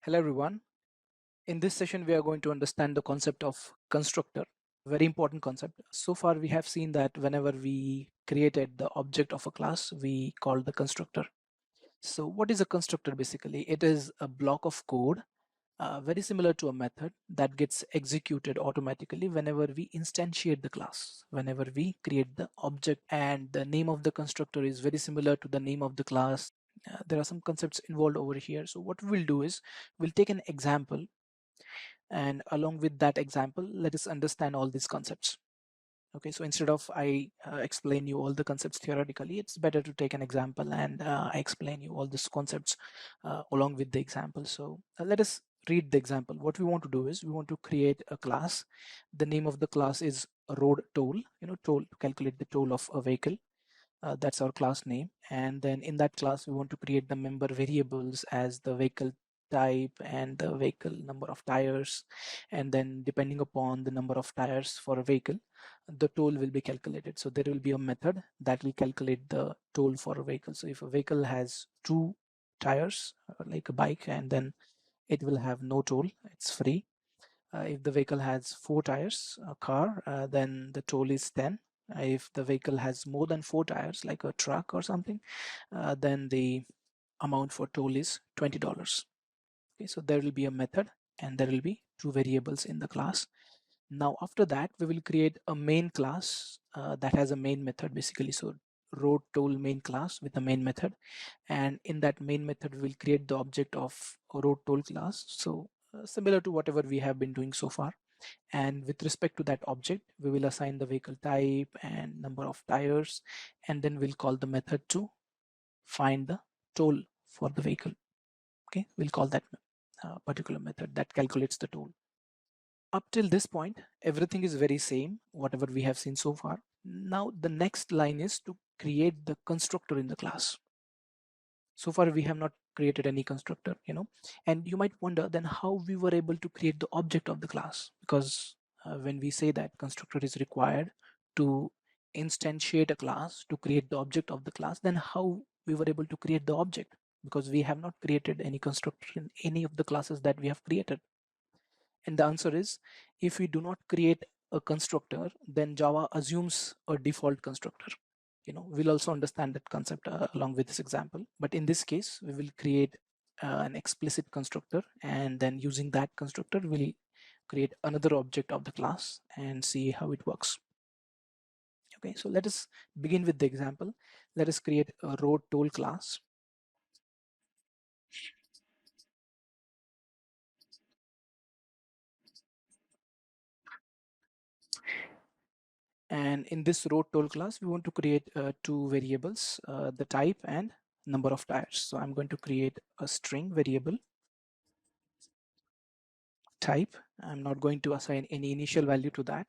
Hello everyone. In this session, we are going to understand the concept of constructor. Very important concept. So far, we have seen that whenever we created the object of a class, we called the constructor. So what is a constructor basically? It is a block of code very similar to a method that gets executed automatically whenever we instantiate the class, whenever we create the object, and the name of the constructor is very similar to the name of the class. There are some concepts involved over here. So what we'll do is we'll take an example, and along with that example, let us understand all these concepts. Okay, so instead of I explain you all the concepts theoretically, it's better to take an example and I explain you all these concepts along with the example. So let us read the example. What we want to do is we want to create a class. The name of the class is road toll, toll, to calculate the toll of a vehicle. That's our class name. And then in that class, we want to create the member variables as the vehicle type and the vehicle number of tires. And then depending upon the number of tires for a vehicle, the toll will be calculated. So there will be a method that will calculate the toll for a vehicle. So if a vehicle has 2 tires, like a bike, and then it will have no toll, it's free. If the vehicle has 4 tires, a car, then the toll is 10. If the vehicle has more than 4 tires, like a truck or something, then the amount for toll is $20. Okay, so there will be a method and there will be 2 variables in the class. Now after that, we will create a main class that has a main method basically. So road toll main class with a main method, and in that main method we will create the object of a road toll class. So similar to whatever we have been doing so far. And with respect to that object, we will assign the vehicle type and number of tires, and then we'll call the method to find the toll for the vehicle. Okay, we'll call that particular method that calculates the toll. Up till this point, everything is very same, whatever we have seen so far. Now the next line is to create the constructor in the class. So far we have not created any constructor, and you might wonder then how we were able to create the object of the class, because when we say that constructor is required to instantiate a class to create the object of the class, then how we were able to create the object, because we have not created any constructor in any of the classes that we have created. And the answer is, if we do not create a constructor, then Java assumes a default constructor. We'll also understand that concept along with this example. But in this case, we will create an explicit constructor, and then using that constructor, we'll create another object of the class and see how it works. Okay, so let us begin with the example. Let us create a road toll class. And in this road toll class, we want to create 2 variables, the type and number of tires. So I'm going to create a string variable type. I'm not going to assign any initial value to that.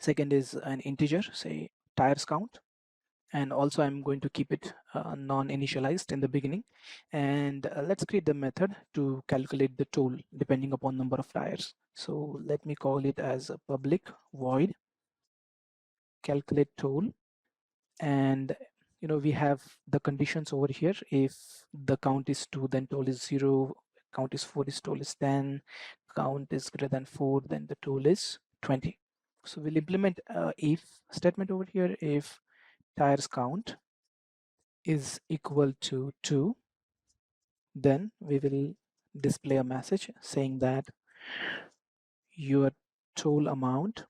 Second is an integer, say tires count. And also I'm going to keep it non-initialized in the beginning. And let's create the method to calculate the toll depending upon number of tires. So let me call it as a public void calculate toll. And we have the conditions over here. If the count is 2, then toll is 0. Count is 4, is toll is 10. Count is greater than 4, then the toll is 20. So we'll implement if statement over here. If tires count is equal to 2, then we will display a message saying that your toll amount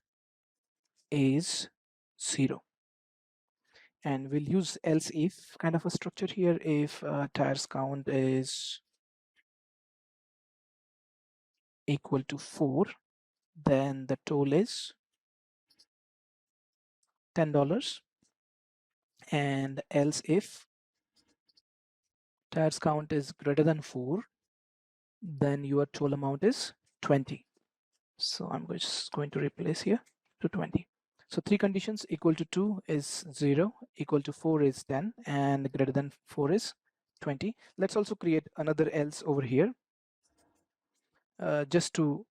is 0. And we'll use else if kind of a structure here. If tires count is equal to 4, then the toll is $10. And else if tires count is greater than 4, then your toll amount is 20. So I'm just going to replace here to 20. So 3 conditions: equal to 2 is 0, equal to 4 is 10, and greater than 4 is 20. Let's also create another else over here just to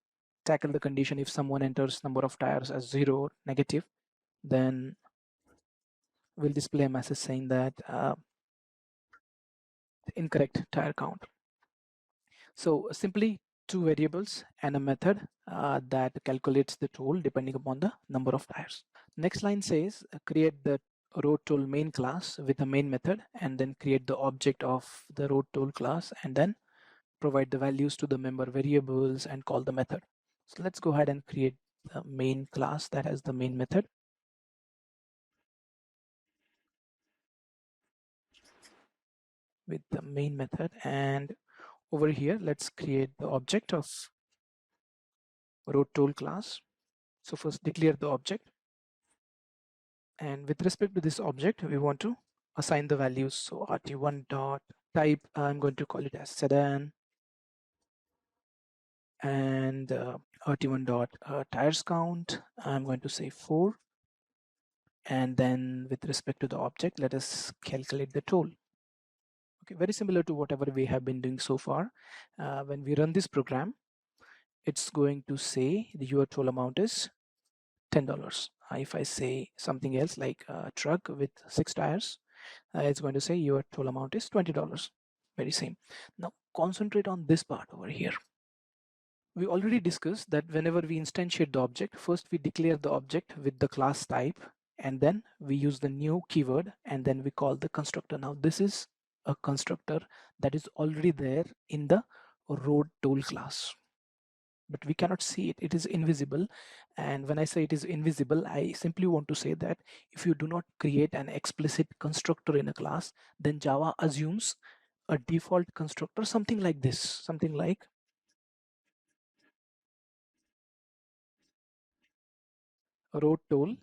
tackle the condition. If someone enters number of tires as 0 or negative, then we'll display a message saying that incorrect tire count. So simply two variables and a method that calculates the toll depending upon the number of tires. Next line says create the road toll main class with a main method, and then create the object of the road toll class, and then provide the values to the member variables and call the method. So let's go ahead and create the main class that has the main method. With the main method, and over here let's create the object of road toll class. So first declare the object, and with respect to this object we want to assign the values. So rt1 dot type, I'm going to call it as sedan, and rt1 dot tires count, I'm going to say 4, and then with respect to the object let us calculate the toll. Okay, very similar to whatever we have been doing so far. When we run this program, it's going to say your toll amount is $10. If I say something else like a truck with 6 tires, it's going to say your toll amount is $20. Very same. Now concentrate on this part over here. We already discussed that whenever we instantiate the object, first we declare the object with the class type, and then we use the new keyword, and then we call the constructor. Now this is a constructor that is already there in the road toll class, but we cannot see it. It is invisible. And when I say it is invisible, I simply want to say that if you do not create an explicit constructor in a class, then Java assumes a default constructor, something like this, something like road toll,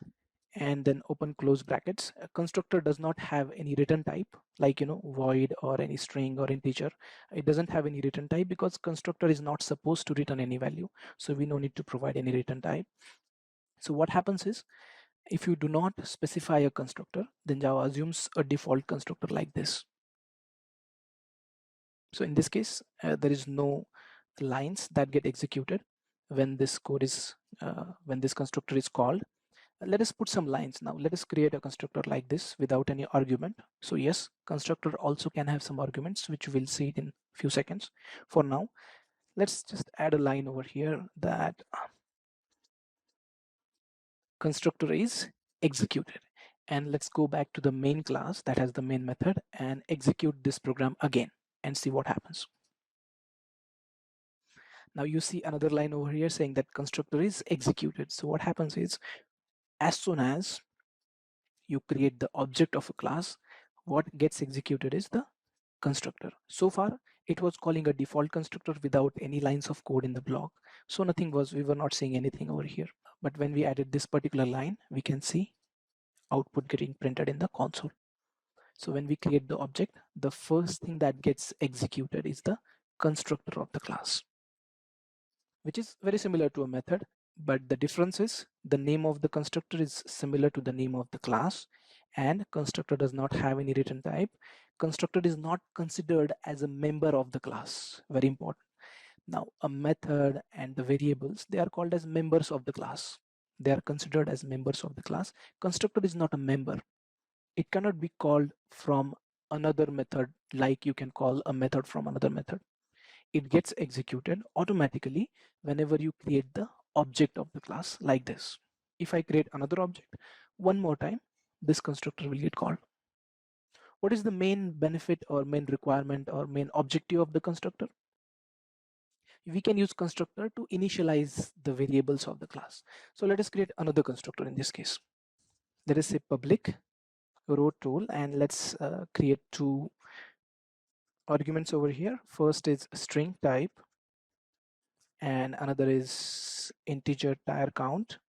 and then open close brackets. A constructor does not have any return type, like void or any string or integer. It doesn't have any return type because constructor is not supposed to return any value, so we no need to provide any return type. So what happens is, if you do not specify a constructor, then Java assumes a default constructor like this. So in this case, there is no lines that get executed when this code is when this constructor is called. Let us put some lines now. Let us create a constructor like this without any argument. So yes, constructor also can have some arguments, which we'll see it in a few seconds. For now, let's just add a line over here that constructor is executed. And let's go back to the main class that has the main method and execute this program again and see what happens. Now you see another line over here saying that constructor is executed. So what happens is, as soon as you create the object of a class, what gets executed is the constructor. So far, it was calling a default constructor without any lines of code in the block. So we were not seeing anything over here. But when we added this particular line, we can see output getting printed in the console. So when we create the object, the first thing that gets executed is the constructor of the class, which is very similar to a method, but the difference is the name of the constructor is similar to the name of the class, and constructor does not have any return type. Constructor is not considered as a member of the class. Very important. Now a method and the variables, they are called as members of the class. They are considered as members of the class. Constructor is not a member. It cannot be called from another method like you can call a method from another method. It gets executed automatically whenever you create the object of the class like this. If I create another object one more time, this constructor will get called. What is the main benefit or main requirement or main objective of the constructor? We can use constructor to initialize the variables of the class. So let us create another constructor in this case. Let us say public road toll, and let's create two arguments over here. First is string type, and another is integer tire count.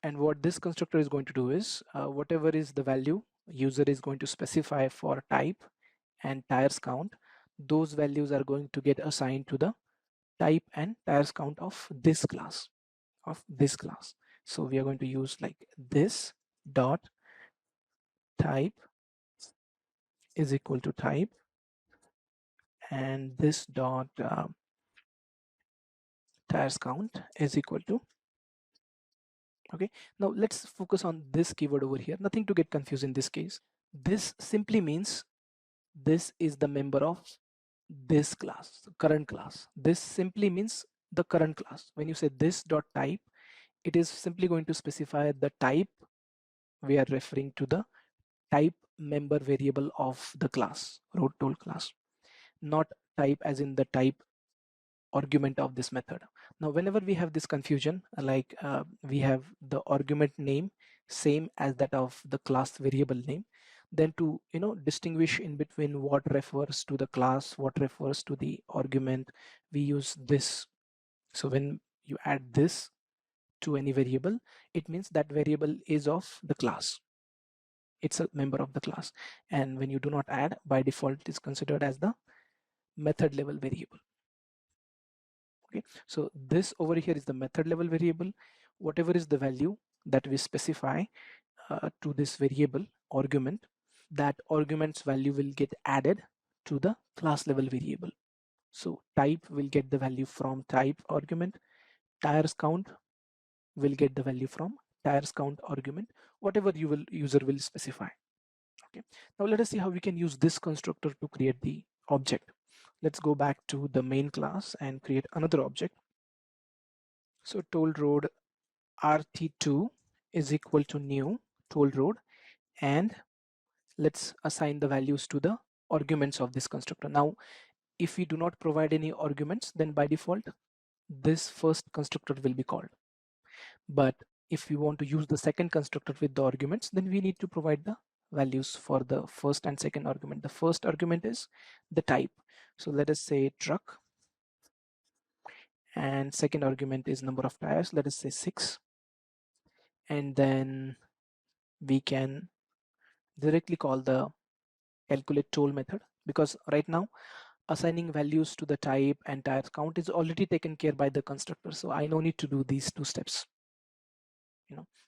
And what this constructor is going to do is whatever is the value user is going to specify for type and tires count, those values are going to get assigned to the type and tires count of this class. So we are going to use like this dot type is equal to type, and this dot tires count is equal to. Okay, now let's focus on this keyword over here. Nothing to get confused in this case. This simply means this is the member of this class, current class. This simply means the current class. When you say this dot type, it is simply going to specify the type. We are referring to the type member variable of the class, road tool class, not type as in the type argument of this method. Now, whenever we have this confusion, like we have the argument name same as that of the class variable name, then to distinguish in between what refers to the class, what refers to the argument, we use this. So when you add this to any variable, it means that variable is of the class. It's a member of the class. And when you do not add, by default, it is considered as the method level variable. Okay, so this over here is the method level variable. Whatever is the value that we specify to this variable argument, that argument's value will get added to the class level variable. So type will get the value from type argument, tires count will get the value from tires count argument, whatever user will specify. Okay, now let us see how we can use this constructor to create the object. Let's go back to the main class and create another object. So toll road RT2 is equal to new toll road, and let's assign the values to the arguments of this constructor. Now, if we do not provide any arguments, then by default, this first constructor will be called. But if we want to use the second constructor with the arguments, then we need to provide the values for the first and second argument. The first argument is the type. So let us say truck, and second argument is number of tires. Let us say 6. And then we can directly call the calculate toll method, because right now assigning values to the type and tire count is already taken care by the constructor. So I no need to do these two steps.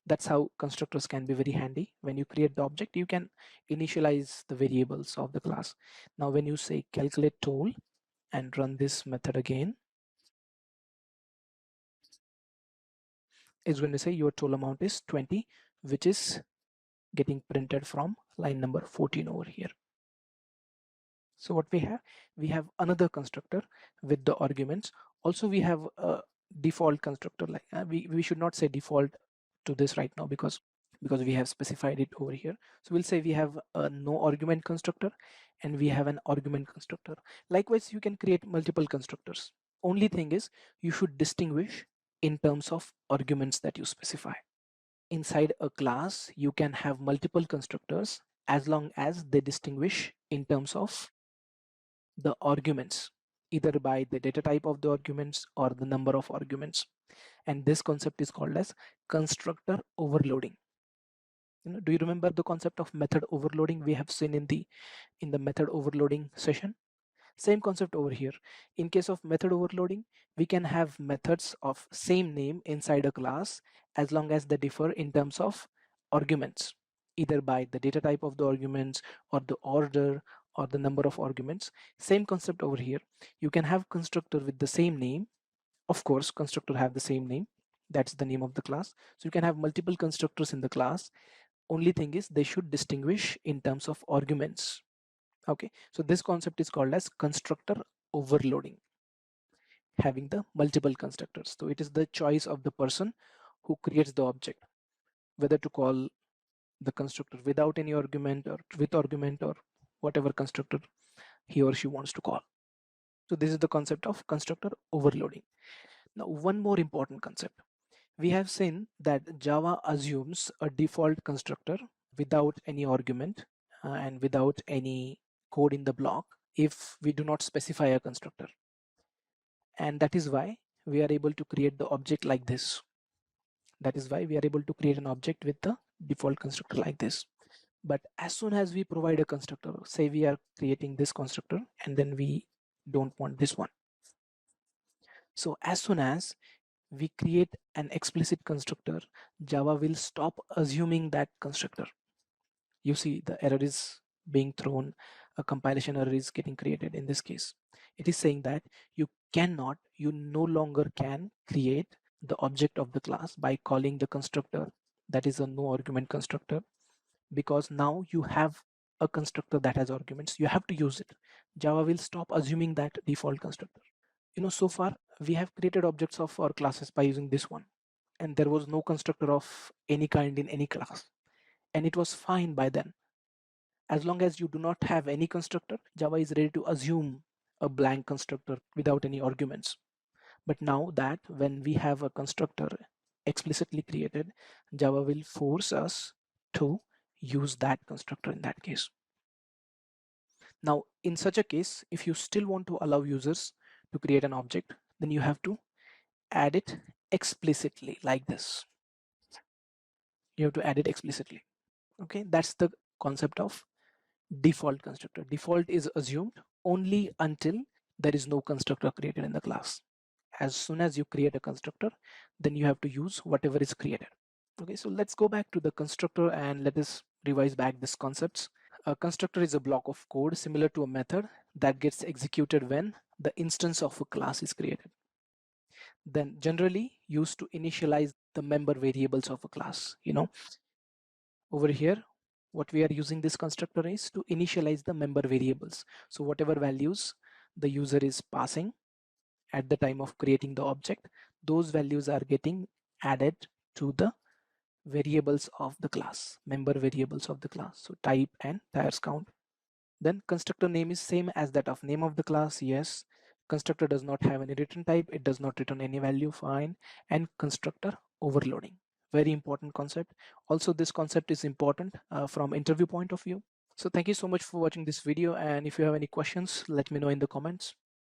That's how constructors can be very handy. When you create the object, you can initialize the variables of the class. Now, when you say calculate toll and run this method again, it's going to say your toll amount is 20, which is getting printed from line number 14 over here. So what we have another constructor with the arguments. Also, we have a default constructor. Like we should not say default to this right now because we have specified it over here. So we'll say we have a no argument constructor and we have an argument constructor. Likewise, you can create multiple constructors. Only thing is you should distinguish in terms of arguments that you specify. Inside a class, you can have multiple constructors as long as they distinguish in terms of the arguments, either by the data type of the arguments or the number of arguments. And this concept is called as constructor overloading. Do you remember the concept of method overloading we have seen in the method overloading session? Same concept over here. In case of method overloading, we can have methods of same name inside a class as long as they differ in terms of arguments, either by the data type of the arguments or the order or the number of arguments. Same concept over here. You can have constructor with the same name. Of course, constructor have the same name. That's the name of the class. So you can have multiple constructors in the class. Only thing is they should distinguish in terms of arguments. Okay, so this concept is called as constructor overloading, having the multiple constructors. So it is the choice of the person who creates the object, whether to call the constructor without any argument or with argument or whatever constructor he or she wants to call. So this is the concept of constructor overloading. Now, one more important concept. We have seen that Java assumes a default constructor without any argument and without any code in the block if we do not specify a constructor. And that is why we are able to create the object like this. That is why we are able to create an object with the default constructor like this. But as soon as we provide a constructor, say we are creating this constructor and then we don't want this one. So as soon as we create an explicit constructor, Java will stop assuming that constructor. You see the error is being thrown, a compilation error is getting created in this case. It is saying that you no longer can create the object of the class by calling the constructor that is a no argument constructor, because now you have a constructor that has arguments. You have to use it. Java will stop assuming that default constructor. So far we have created objects of our classes by using this one, and there was no constructor of any kind in any class, and it was fine by then. As long as you do not have any constructor, Java is ready to assume a blank constructor without any arguments. But now that when we have a constructor explicitly created, Java will force us to use that constructor in that case. Now, in such a case, if you still want to allow users to create an object, then you have to add it explicitly like this. You have to add it explicitly. Okay, that's the concept of default constructor. Default is assumed only until there is no constructor created in the class. As soon as you create a constructor, then you have to use whatever is created. Okay, so let's go back to the constructor and let us revise back these concepts. A constructor is a block of code similar to a method that gets executed when the instance of a class is created. Then generally used to initialize the member variables of a class. Over here, what we are using this constructor is to initialize the member variables. So whatever values the user is passing at the time of creating the object, those values are getting added to the variables of the class, member variables of the class. So type and tires count. Then constructor name is same as that of name of the class. Yes. Constructor does not have any return type. It does not return any value. Fine. And constructor overloading. Very important concept. Also, this concept is important from interview point of view. So thank you so much for watching this video. And if you have any questions, let me know in the comments.